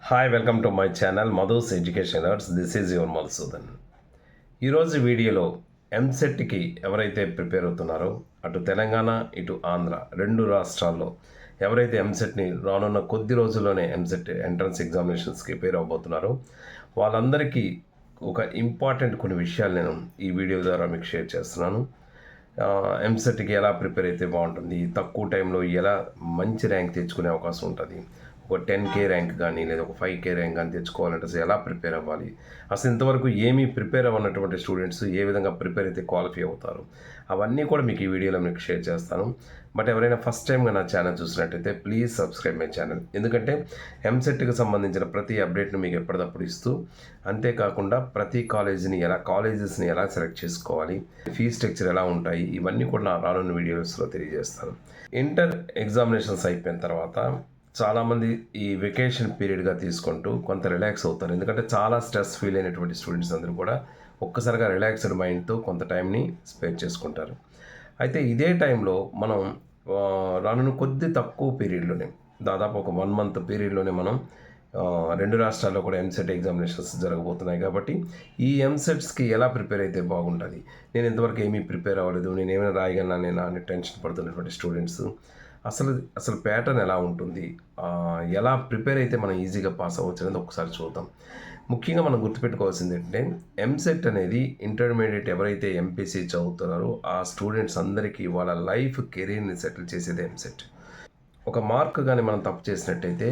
Hi welcome to my channel Madhu's education hours. This is your Madhusudan. ఈరోజు వీడియోలో ఎంసెట్కి ఎవరైతే prepare అవుతున్నారో అటు తెలంగాణ ఇటు ఆంధ్ర రెండు రాష్ట్రాల్లో ఎవరైతే ఎంసెట్ని రానున్న కొద్ది రోజుల్లోనే ఎంసెట్ ఎంట్రన్స్ ఎగ్జామినేషన్స్కి ప్రిపేర్ అవబోతున్నారో వాళ్ళందరికీ ఒక ఇంపార్టెంట్ కొన్ని విషయాలు నేను ఈ వీడియో ద్వారా మీకు షేర్ చేస్తున్నాను. ఎంసెట్కి ఎలా ప్రిపేర్ అయితే బాగుంటుంది, తక్కువ టైంలో ఎలా మంచి ర్యాంక్ తెచ్చుకునే అవకాశం ఉంటుంది, ఒక 10K ర్యాంక్ కానీ లేదా ఒక 5K ర్యాంక్ కానీ తెచ్చుకోవాలంటే అసలు ఎలా ప్రిపేర్ అవ్వాలి, అసలు ఇంతవరకు ఏమీ ప్రిపేర్ అవ్వనటువంటి స్టూడెంట్స్ ఏ విధంగా ప్రిపేర్ అయితే క్వాలిఫై అవుతారు, అవన్నీ కూడా మీకు ఈ వీడియోలో మీకు షేర్ చేస్తాను. బట్ ఎవరైనా ఫస్ట్ టైంగా నా ఛానల్ చూసినట్టయితే ప్లీజ్ సబ్స్క్రైబ్ మై ఛానల్. ఎందుకంటే ఎంసెట్కి సంబంధించిన ప్రతి అప్డేట్ను మీకు ఎప్పటికప్పుడు ఇస్తూ, అంతేకాకుండా ప్రతి కాలేజెస్ని ఎలా సెలెక్ట్ చేసుకోవాలి, ఫీ స్ట్రక్చర్ ఎలా ఉంటాయి, ఇవన్నీ కూడా నా రానున్న వీడియోస్లో తెలియజేస్తాను. ఇంటర్ ఎగ్జామినేషన్స్ అయిపోయిన తర్వాత చాలామంది ఈ వెకేషన్ పీరియడ్గా తీసుకుంటూ కొంత రిలాక్స్ అవుతారు. ఎందుకంటే చాలా స్ట్రెస్ ఫీల్ అయినటువంటి స్టూడెంట్స్ అందరూ కూడా ఒక్కసారిగా రిలాక్స్డ్ మైండ్తో కొంత టైంని స్పెండ్ చేసుకుంటారు. అయితే ఇదే టైంలో మనం రానున్న కొద్ది తక్కువ పీరియడ్లోనే, దాదాపు ఒక 1 month పీరియడ్లోనే మనం రెండు రాష్ట్రాల్లో కూడా ఎంసెట్ ఎగ్జామినేషన్స్ జరగబోతున్నాయి. కాబట్టి ఈ ఎంసెట్స్కి ఎలా ప్రిపేర్ అయితే బాగుంటుంది, నేను ఇంతవరకు ఏమీ ప్రిపేర్ అవ్వలేదు, నేను ఏమైనా రాయగలనా నేను అని టెన్షన్ పడుతున్నటువంటి స్టూడెంట్స్ అసలు ప్యాటర్న్ ఎలా ఉంటుంది, ఎలా ప్రిపేర్ అయితే మనం ఈజీగా పాస్ అవ్వచ్చు అనేది ఒకసారి చూద్దాం. ముఖ్యంగా మనం గుర్తుపెట్టుకోవాల్సింది ఏంటంటే ఎంసెట్ అనేది ఇంటర్మీడియట్ ఎవరైతే ఎంపీసీ చదువుతున్నారో ఆ స్టూడెంట్స్ అందరికీ వాళ్ళ లైఫ్ కెరీర్ని సెటిల్ చేసేది ఎంసెట్. ఒక మార్క్ కానీ మనం తప్పు చేసినట్టయితే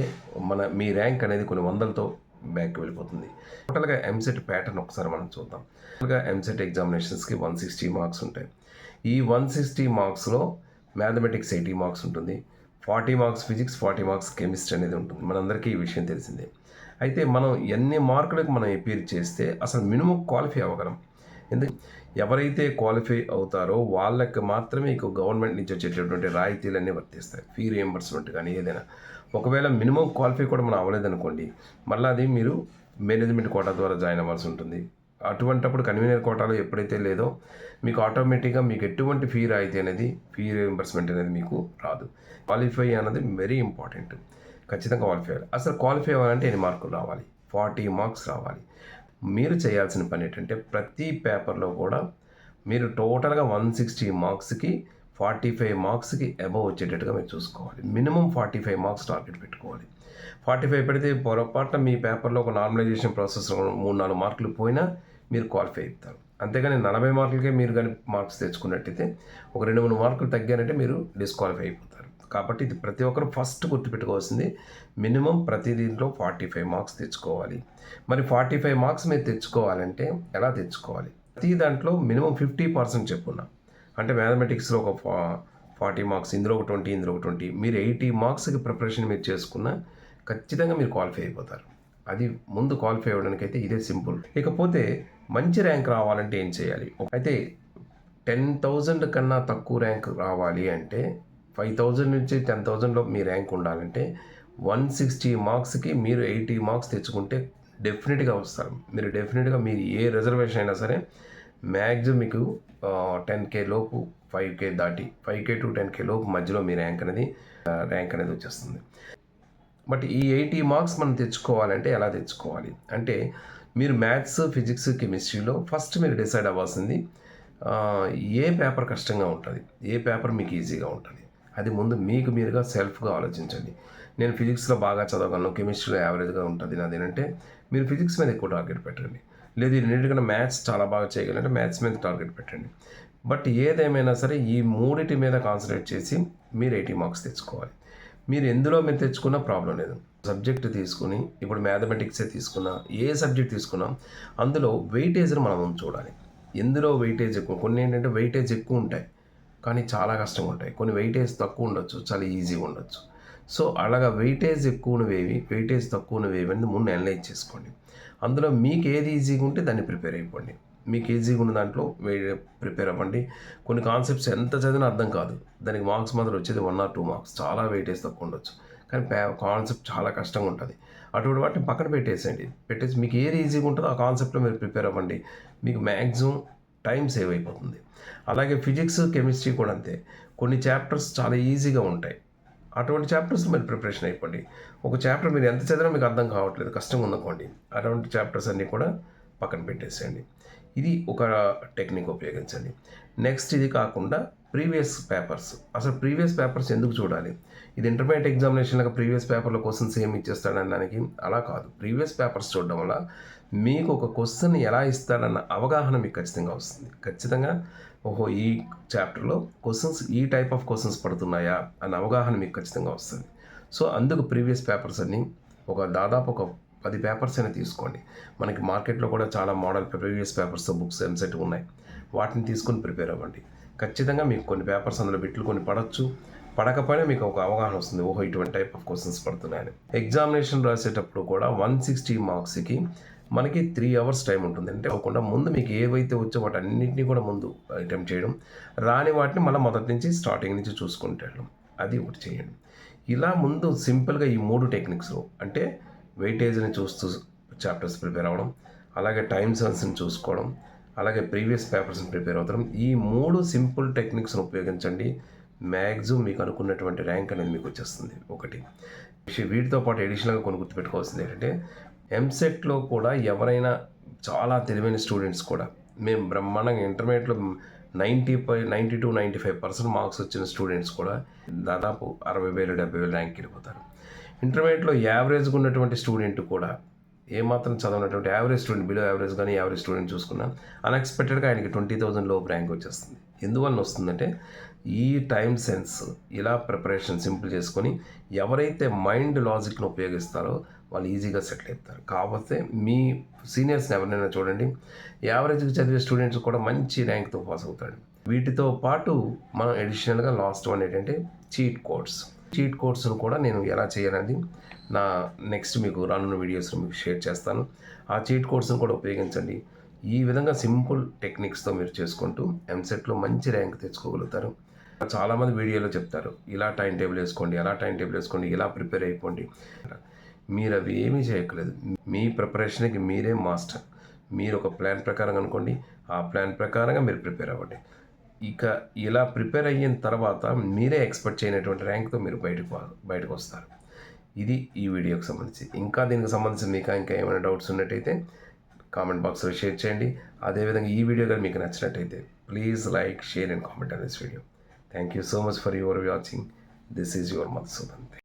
మీ ర్యాంక్ అనేది కొన్ని వందలతో బ్యాక్ వెళ్ళిపోతుంది. టోటల్గా ఎంసెట్ ప్యాటర్న్ ఒకసారి మనం చూద్దాం. టోటల్గా ఎంసెట్ ఎగ్జామినేషన్స్కి 160 మార్క్స్ ఉంటాయి. ఈ 160 మార్క్స్లో మ్యాథమెటిక్స్ 80 మార్క్స్ ఉంటుంది, 40 మార్క్స్ ఫిజిక్స్, 40 మార్క్స్ కెమిస్ట్రీ అనేది ఉంటుంది. మనందరికీ ఈ విషయం తెలిసిందే. అయితే మనం ఎన్ని మార్కులకు మనం అపీర్ చేస్తే అసలు మినిమం క్వాలిఫై అవ్వగలం. ఎవరైతే క్వాలిఫై అవుతారో వాళ్ళకి మాత్రమే ఇక గవర్నమెంట్ నుంచి వచ్చేటటువంటి రాయితీలన్నీ వర్తిస్తాయి, ఫీ రియంబర్స్మెంట్ కానీ ఏదైనా. ఒకవేళ మినిమం క్వాలిఫై కూడా మనం అవ్వలేదనుకోండి, మళ్ళీ అది మీరు మేనేజ్మెంట్ కోటా ద్వారా జాయిన్ అవ్వాల్సి ఉంటుంది. అటువంటప్పుడు కన్వీనర్ కోటాలో ఎప్పుడైతే లేదో మీకు ఆటోమేటిక్గా మీకు ఎటువంటి ఫీ రాయితీ అనేది, ఫీ రియంబర్స్మెంట్ అనేది మీకు రాదు. క్వాలిఫై అనేది వెరీ ఇంపార్టెంట్. ఖచ్చితంగా క్వాలిఫై అవ్వాలి. అసలు క్వాలిఫై అవ్వాలంటే ఎన్ని మార్కులు రావాలి? 40 మార్క్స్ రావాలి. మీరు చేయాల్సిన పని ఏంటంటే ప్రతి పేపర్లో కూడా మీరు టోటల్గా 160 మార్క్స్కి 45 మార్క్స్కి అబవ్ వచ్చేటట్టుగా మీరు చూసుకోవాలి. మినిమం 45 మార్క్స్ టార్గెట్ పెట్టుకోవాలి. 45 పెడితే పొరపాటున మీ పేపర్లో ఒక నార్మలైజేషన్ ప్రాసెస్ 3-4 మార్కులు పోయినా మీరు క్వాలిఫై అవుతారు. అంతేగాని 40 మార్కులకే మీరు కానీ మార్క్స్ తెచ్చుకున్నట్టయితే ఒక 2-3 మార్కులు తగ్గారంటే మీరు డిస్క్వాలిఫై అయిపోతారు. కాబట్టి ఇది ప్రతి ఒక్కరు ఫస్ట్ గుర్తుపెట్టుకోవాల్సింది, మినిమం ప్రతి దీంట్లో 45 మార్క్స్ తెచ్చుకోవాలి. మరి 45 మార్క్స్ మీరు తెచ్చుకోవాలంటే ఎలా తెచ్చుకోవాలి? ప్రతి దాంట్లో మినిమం 50% చెప్పున్నా. అంటే మ్యాథమెటిక్స్లో ఒక 40 మార్క్స్, ఇందులో ఒక 20, ఇందులో ఒక 20, మీరు 80 మార్క్స్కి ప్రిపరేషన్ మీరు చేసుకున్న ఖచ్చితంగా మీరు క్వాలిఫై అయిపోతారు. అది ముందు క్వాలిఫై అవ్వడానికైతే ఇదే సింపుల్. ఇకపోతే మంచి ర్యాంక్ రావాలంటే ఏం చేయాలి? అయితే 10,000 కన్నా తక్కువ ర్యాంక్ రావాలి అంటే 5,000 నుంచి 10,000లో మీ ర్యాంక్ ఉండాలంటే 160 మార్క్స్కి మీరు 80 మార్క్స్ తెచ్చుకుంటే డెఫినెట్గా వస్తారు. మీరు ఏ రిజర్వేషన్ అయినా సరే మ్యాక్సిమం మీకు 10K లోపు, 5K దాటి 5K to 10K లోపు మధ్యలో మీ ర్యాంక్ అనేది వచ్చేస్తుంది. బట్ ఈ 80 మార్క్స్ మనం తెచ్చుకోవాలంటే ఎలా తెచ్చుకోవాలి అంటే, మీరు మ్యాథ్స్, ఫిజిక్స్, కెమిస్ట్రీలో ఫస్ట్ మీరు డిసైడ్ అవ్వాల్సింది ఏ పేపర్ కష్టంగా ఉంటుంది, ఏ పేపర్ మీకు ఈజీగా ఉంటుంది. అది ముందు మీకు మీరుగా సెల్ఫ్గా ఆలోచించండి. నేను ఫిజిక్స్లో బాగా చదవగలను, కెమిస్ట్రీలో యావరేజ్గా ఉంటుంది నాదేనంటే మీరు ఫిజిక్స్ మీద ఎక్కువ టార్గెట్ పెట్టండి. లేదు రెండింటికన్నా మ్యాథ్స్ చాలా బాగా చేయగలంటే మ్యాథ్స్ మీద టార్గెట్ పెట్టండి. బట్ ఏదేమైనా సరే ఈ మూడింటి మీద కాన్సన్ట్రేట్ చేసి మీరు 80 మార్క్స్ తెచ్చుకోవాలి. మీరు ఎందులో మీరు తెచ్చుకున్నా ప్రాబ్లం లేదు. సబ్జెక్ట్ తీసుకుని, ఇప్పుడు మ్యాథమెటిక్సే తీసుకున్నా, ఏ సబ్జెక్ట్ తీసుకున్నా అందులో వెయిటేజ్ని మనం చూడాలి. ఎందులో వెయిటేజ్ ఎక్కువ, కొన్ని ఏంటంటే వెయిటేజ్ ఎక్కువ ఉంటాయి కానీ చాలా కష్టంగా ఉంటాయి, కొన్ని వెయిటేజ్ తక్కువ ఉండొచ్చు, చాలా ఈజీగా ఉండొచ్చు. సో అలాగా వెయిటేజ్ తక్కువ ఉన్నవేవి అని ముందు అనలైజ్ చేసుకోండి. అందులో మీకు ఏది ఈజీగా ఉంటే దాన్ని ప్రిపేర్ అయిపోండి. మీకు ఈజీగా ఉన్న దాంట్లో ప్రిపేర్ అవ్వండి. కొన్ని కాన్సెప్ట్స్ ఎంత చదివినా అర్థం కాదు, దానికి మార్క్స్ మాత్రం వచ్చేది 1 or 2 మార్క్స్, చాలా వెయిటేజ్ తక్కువ ఉండొచ్చు, కానీ కాన్సెప్ట్ చాలా కష్టంగా ఉంటుంది. అటువంటి వాటిని పక్కన పెట్టేసి మీకు ఏది ఈజీగా ఉంటుందో ఆ కాన్సెప్ట్లో మీరు ప్రిపేర్ అవ్వండి. మీకు మ్యాక్సిమం టైం సేవ్ అయిపోతుంది. అలాగే ఫిజిక్స్, కెమిస్ట్రీ కూడా అంతే. కొన్ని చాప్టర్స్ చాలా ఈజీగా ఉంటాయి, అటువంటి చాప్టర్స్ మీరు ప్రిపరేషన్ అయిపోండి. ఒక చాప్టర్ మీరు ఎంత చదివినా మీకు అర్థం కావట్లేదు, కష్టంగా ఉందనుకోండి, అటువంటి చాప్టర్స్ అన్నీ కూడా పక్కన పెట్టేసేయండి. ఇది ఒక టెక్నిక్ ఉపయోగించండి. నెక్స్ట్ ఇది కాకుండా ప్రీవియస్ పేపర్స్, అసలు ప్రీవియస్ పేపర్స్ ఎందుకు చూడాలి? ఇది ఇంటర్మీడియట్ ఎగ్జామినేషన్లకు ప్రీవియస్ పేపర్లో క్వశ్చన్స్ ఏమి ఇచ్చేస్తాడనడానికి అలా కాదు. ప్రీవియస్ పేపర్స్ చూడడం వల్ల మీకు ఒక క్వశ్చన్ ఎలా ఇస్తాడన్న అవగాహన మీకు ఖచ్చితంగా వస్తుంది. ఖచ్చితంగా ఓహో, ఈ చాప్టర్లో క్వశ్చన్స్ ఈ టైప్ ఆఫ్ క్వశ్చన్స్ పడుతున్నాయా అన్న అవగాహన మీకు ఖచ్చితంగా వస్తుంది. సో అందుకు ప్రీవియస్ పేపర్స్ అన్నీ దాదాపు ఒక 10 పేపర్స్ అయినా తీసుకోండి. మనకి మార్కెట్లో కూడా చాలా మోడల్ ప్రీవియస్ పేపర్స్తో బుక్స్ ఎంసెట్ ఉన్నాయి. వాటిని తీసుకొని ప్రిపేర్ అవ్వండి. ఖచ్చితంగా మీకు కొన్ని పేపర్స్ అందులో బిట్లు కొన్ని పడవచ్చు, పడకపోయినా మీకు ఒక అవగాహన వస్తుంది, ఓహో ఇటువంటి టైప్ ఆఫ్ క్వశ్చన్స్ పడుతున్నాయని. ఎగ్జామినేషన్ రాసేటప్పుడు కూడా 160 మార్క్స్కి మనకి 3 అవర్స్ టైం ఉంటుంది. అంటే అవ్వకుండా ముందు మీకు ఏవైతే వచ్చో వాటి అన్నింటినీ కూడా ముందు అటెంప్ట్ చేయడం, రాని వాటిని మళ్ళీ మొదటి నుంచి స్టార్టింగ్ నుంచి చూసుకుంటాడు, అది ఒకటి చేయండి. ఇలా ముందు సింపుల్గా ఈ 3 టెక్నిక్స్ అంటే వెయిటేజ్ని చూస్తూ చాప్టర్స్ ప్రిపేర్ అవ్వడం, అలాగే టైం సెన్స్ని చూసుకోవడం, అలాగే ప్రీవియస్ పేపర్స్ని ప్రిపేర్ అవుతాం. ఈ 3 సింపుల్ టెక్నిక్స్ని ఉపయోగించండి. మ్యాక్సిమం మీకు అనుకున్నటువంటి ర్యాంక్ అనేది మీకు వచ్చేస్తుంది. ఒకటి వీటితో పాటు ఎడిషనల్గా కొన్ని గుర్తుపెట్టుకోవాల్సింది ఏంటంటే, ఎంసెట్లో కూడా ఎవరైనా చాలా తెలివైన స్టూడెంట్స్ కూడా, మేము బ్రహ్మాండంగా ఇంటర్మీడియట్లో 90-95% మార్క్స్ వచ్చిన స్టూడెంట్స్ కూడా దాదాపు 60,000 70,000 ర్యాంక్ వెళ్ళిపోతారు. ఇంటర్మీడియట్లో యావరేజ్గా ఉన్నటువంటి స్టూడెంట్ కూడా, ఏమాత్రం చదవనటువంటి యావరేజ్ స్టూడెంట్, బిలో యావరేజ్ కానీ యావరేజ్ స్టూడెంట్ చూసుకున్నా అన్ఎక్స్పెక్టెడ్గా ఆయనకి 20,000 లోపు ర్యాంక్ వచ్చేస్తుంది. ఎందువల్ల వస్తుందంటే, ఈ టైం సెన్స్ ఇలా ప్రిపరేషన్ సింపుల్ చేసుకొని ఎవరైతే మైండ్ లాజిక్ను ఉపయోగిస్తారో వాళ్ళు ఈజీగా సెటిల్ అవుతారు. కాకపోతే మీ సీనియర్స్ని ఎవరినైనా చూడండి, యావరేజ్గా చదివే స్టూడెంట్స్ కూడా మంచి ర్యాంక్తో పాస్ అవుతాడు. వీటితో పాటు మనం అడిషనల్గా లాస్ట్ వన్ ఏంటంటే చీట్ కోడ్స్ను కూడా నేను ఎలా చేయాలనేది నా నెక్స్ట్ మీకు రానున్న వీడియోస్లో మీకు షేర్ చేస్తాను. ఆ చీట్ కోడ్స్ను కూడా ఉపయోగించండి. ఈ విధంగా సింపుల్ టెక్నిక్స్తో మీరు చేసుకుంటూ ఎంసెట్లో మంచి ర్యాంక్ తెచ్చుకోగలుగుతారు. చాలామంది వీడియోలో చెప్తారు, ఇలా టైం టేబుల్ వేసుకోండి, అలా టైం టేబుల్ వేసుకోండి, ఇలా ప్రిపేర్ అయిపోండి. మీరు అవి ఏమీ చేయక్కలేదు. మీ ప్రిపరేషన్కి మీరే మాస్టర్. మీరు ఒక ప్లాన్ ప్రకారం అనుకోండి, ఆ ప్లాన్ ప్రకారంగా మీరు ప్రిపేర్ అవ్వండి. ఇక ఇలా ప్రిపేర్ అయిన తర్వాత మీరే ఎక్స్పెక్ట్ చేయనటువంటి ర్యాంక్తో మీరు బయటకు వస్తారు. ఇది ఈ వీడియోకి సంబంధించి. ఇంకా దీనికి సంబంధించి ఇంకా ఏమైనా డౌట్స్ ఉన్నట్టయితే కామెంట్ బాక్స్లో షేర్ చేయండి. అదేవిధంగా ఈ వీడియో కానీ మీకు నచ్చినట్టయితే please like, share and comment on this video. Thank you so much for your watching. This is your Madhusudan.